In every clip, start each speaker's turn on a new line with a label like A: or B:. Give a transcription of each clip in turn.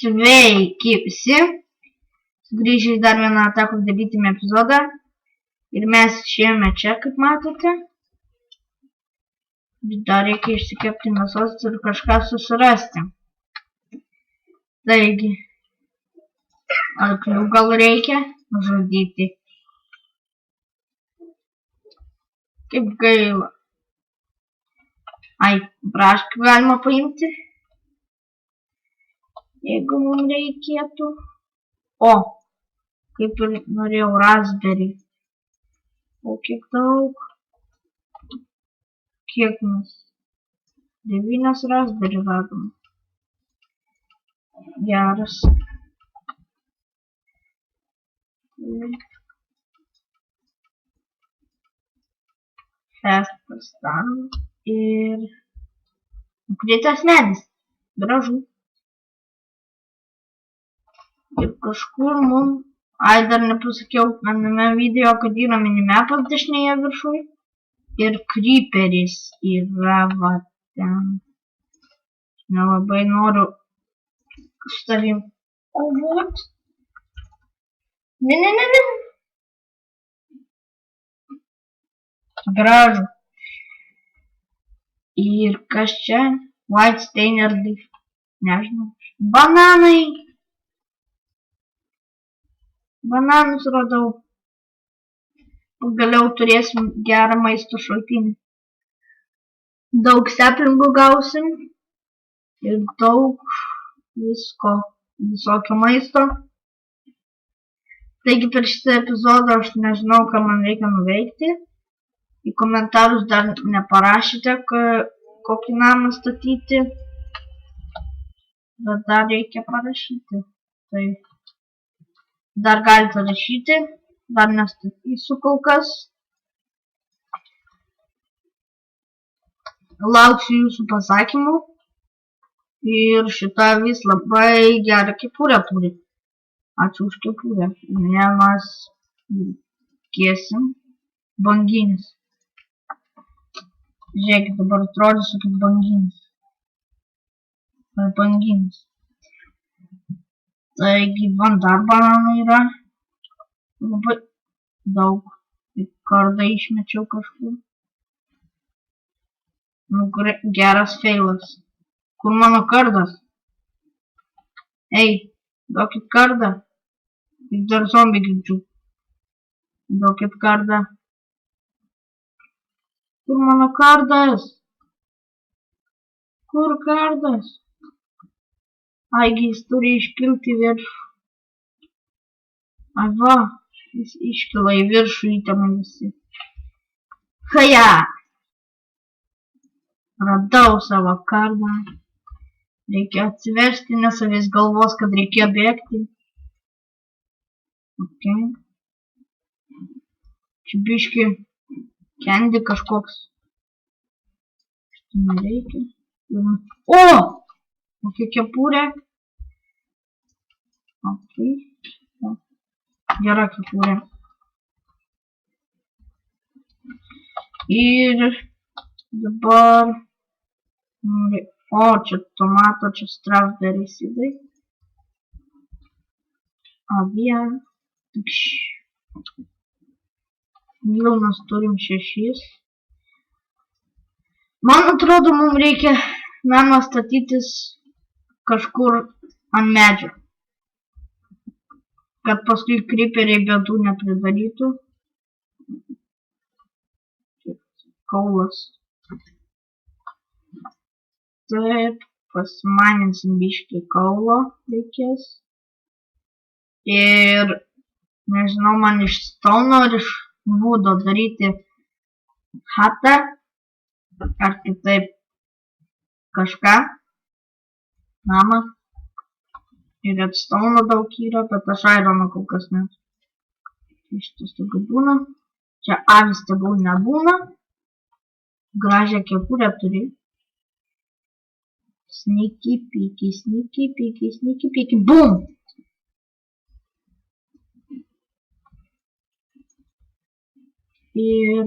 A: Sveiki visi, sugrįžę į dar vieną Attack of the Titan epizodą ir mes išėjome čia, kaip matote. Dar reikia išsikepti mėsos ir kažką susirasti. Taigi, arklių gal reikia žudyti. Kaip gaila. Ai, braškių galima paimti. Jeigu mums reikėtų. O, kaip ir norėjau raspberry. O kiek daug. Kiek mes? 9 raspberry radom. Geras. Festas tam. Ir nukritas medis. Gražu. Ir kažkur mums, dar nepasakiau viename video, kad yra minimapas dešinėje viršui. Ir creeperis yra va ten. Nelabai noriu su tavim kovot. Ne. Gražu. Ir kas čia? White stainer leaf. Nežinau. Bananai. Bananus radau. Pagaliau turėsim gerą maisto šaltinį. Daug saplingų gausim. Ir daug visko. Visokio maisto. Taigi per šitą epizodą aš nežinau, ką man reikia nuveikti. Į komentarus dar neparašyte, kokį namą statyti. Bet dar reikia parašyti. Tai dar galite rašyti. Dar nestatysiu kol kas. Lauksiu jūsų pasakymų. Ir šita vis labai gerą kepurę turi. Ačiū už kepurę. Mes kėsim banginis. Žiūrėkit, dabar atrodysiu kaip banginis. Banginis. Taigi, dar bananų yra. Labai daug. Kardą išmečiau kažkur. Nu, geras feilas. Kur mano kardas? Ei, duokit kardą. Tik dar zombį girdžiu. Duokit kardą. Kur mano kardas? Kur kardas? Aigi, jis turi iškilti viršų. Ai va, jis iškila į viršų įtemai visi. Haja! Radau savo kardą. Reikia atsiversti, nes vis galvos, kad reikėjo bėgti. Ok. Čia biški candy kažkoks. Šitą nereikia. O! Kokia kepurė. Ok. Gera kepurė. Ir dabar... O, čia tomato, čia strawberry sidai. Avia. Jau mes turim 6. Man atrodo, mums reikia namą statytis kažkur ant medžio. Kad paskui creeperiai bėdų nepridarytų. Kaulas. Taip, pasimaninsim biškį kaulo reikės. Ir, nežinau, man iš stauno ar iš būdo daryti hatą. Ar kitaip kažką. Namą. Ir redstone daug yra, bet aš irono kol kas net. Šitas tegul būna. Čia avis tegul nebūna. Gražią kepurę turi. Sneaky peeky. Boom! Ir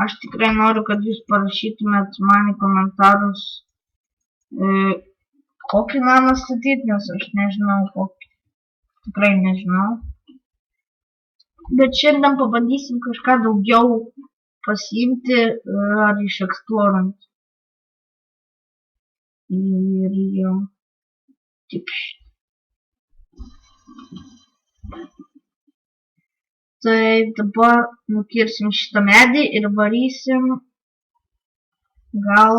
A: aš tikrai noriu, kad jūs parašytumėt man į komentarus Kokį namą statyti, nes aš nežinau kokį. Tikrai nežinau. Bet šiandien pabandysim kažką daugiau pasiimti ar išeksplorant. Ir jau. Tik taip, dabar nukirsim šitą medį ir varysim gal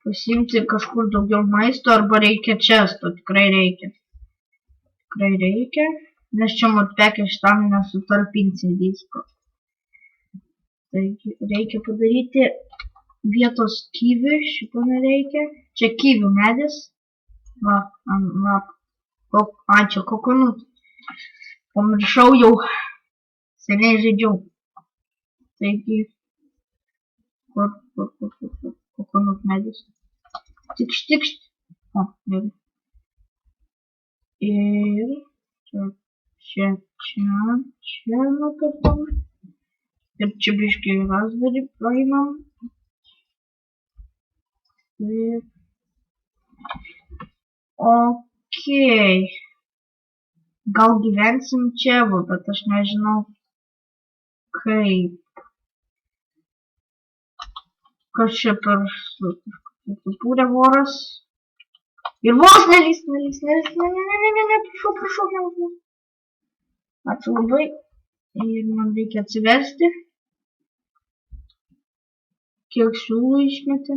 A: pasiimti kažkur daugiau maisto arba reikia često, tikrai reikia. Tikrai reikia, nes čia modpeke šitam nesutalpinsim visko. Taigi reikia padaryti vietos kiviui, šito nereikia. Čia kivių medis. Va, čia kokonut. Pamiršau jau, seniai žaidžiau. Taigi, kokonut medis. Tikšt. O, gerai. Ir čia nukartam. Ir čia biškai rasberį paimam. Ir... Okei. Gal gyvensim čia, bet aš nežinau kaip. Kas čia per supūrė voras. Ir vos nelys, ne, prašau, nelys. Ačiū labai. Ir man reikia atsiversti. Kiek siūlų išmetė.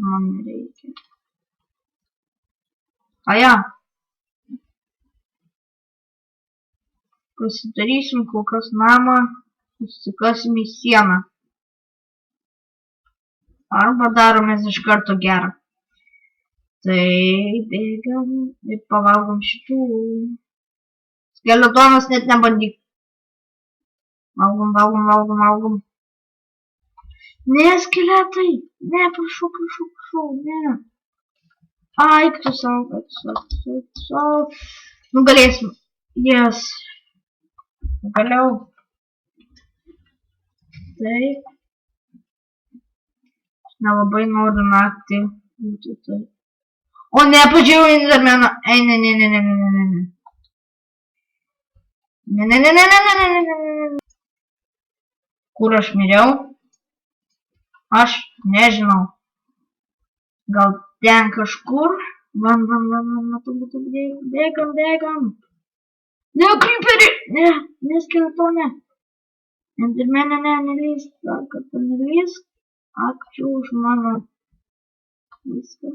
A: Man nereikia. Aja. Pasidarysim kol kas namą. Įsikasim į sieną. Arba daromės iš karto gerą. Tai bėgam ir pavalgom šitų. Skeletonas net nebandyk. Valgom. Ne, skeletai. Ne, prašau, ne. Eik tu savo. Nugalėsim. Yes. Galiau. Taip. Nelabai noriu naktį būti taip. O ne, pažiūrėjau Endermeną. Ei, ne. Ne. Kur aš miriau? Aš nežinau. Gal ten kažkur? Van, bėgam. Ne, creeperį! Ne, skeletone. Endermenė, nelįsk. Dar kartą nelįsk. Akčių už mano viską.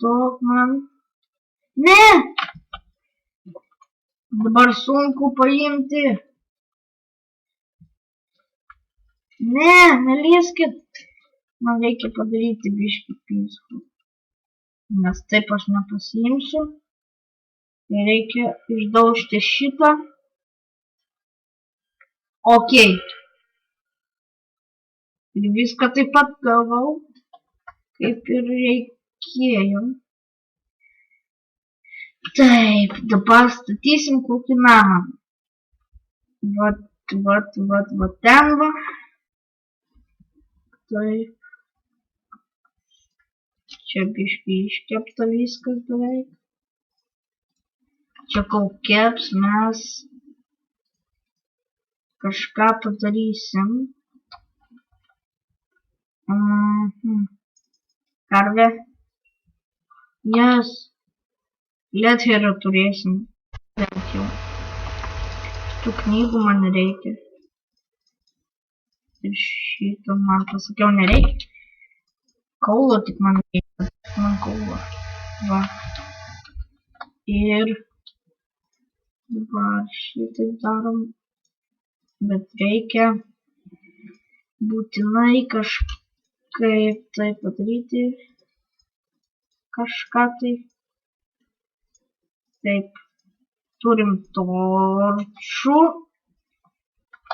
A: Daug man. Ne! Dabar sunku paimti. Ne, nelįskit. Man reikia padaryti biškį peaceful. Nes taip aš nepasiimsiu. Tai reikia išdaužti šitą. Okei. Ir viską taip pat gavau, kaip ir reikėjo. Taip, dabar statysim kokį namą. Vat ten va. Taip. Čia biškai iškepta viskas beveik. Čia kol keps mes kažką padarysim. Karvė. Yes. Letherą turėsim. Bent jau. Šitų knygų man reikia. Ir šito man pasakiau nereikia. Kaulo tik man reikia. Man kaulo. Va. Ir dabar šitaip darom. Bet reikia būtinai kažkaip tai padaryti. Kažką tai. Taip. Turim torčų.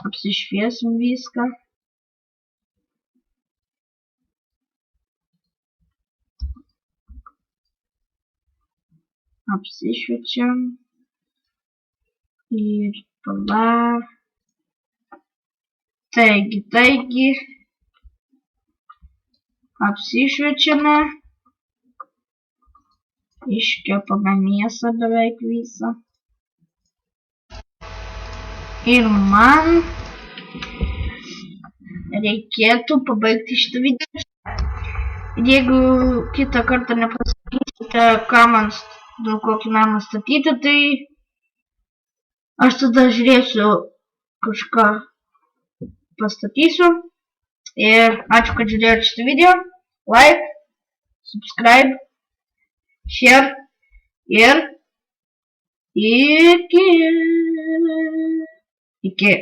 A: Apsišviesim viską. Apsišviečiam. Ir tada. Taigi. apsišviečiame, iškepame mėsą beveik visą. Ir man reikėtų pabaigti šitą video. Ir jeigu kitą kartą nepasakysite, ką man, kokį namą statyti, tai aš tada žiūrėsiu, kažką pastatysiu. Ir ačiū, kad žiūrėjote šitą video. Like, subscribe, share ir iki.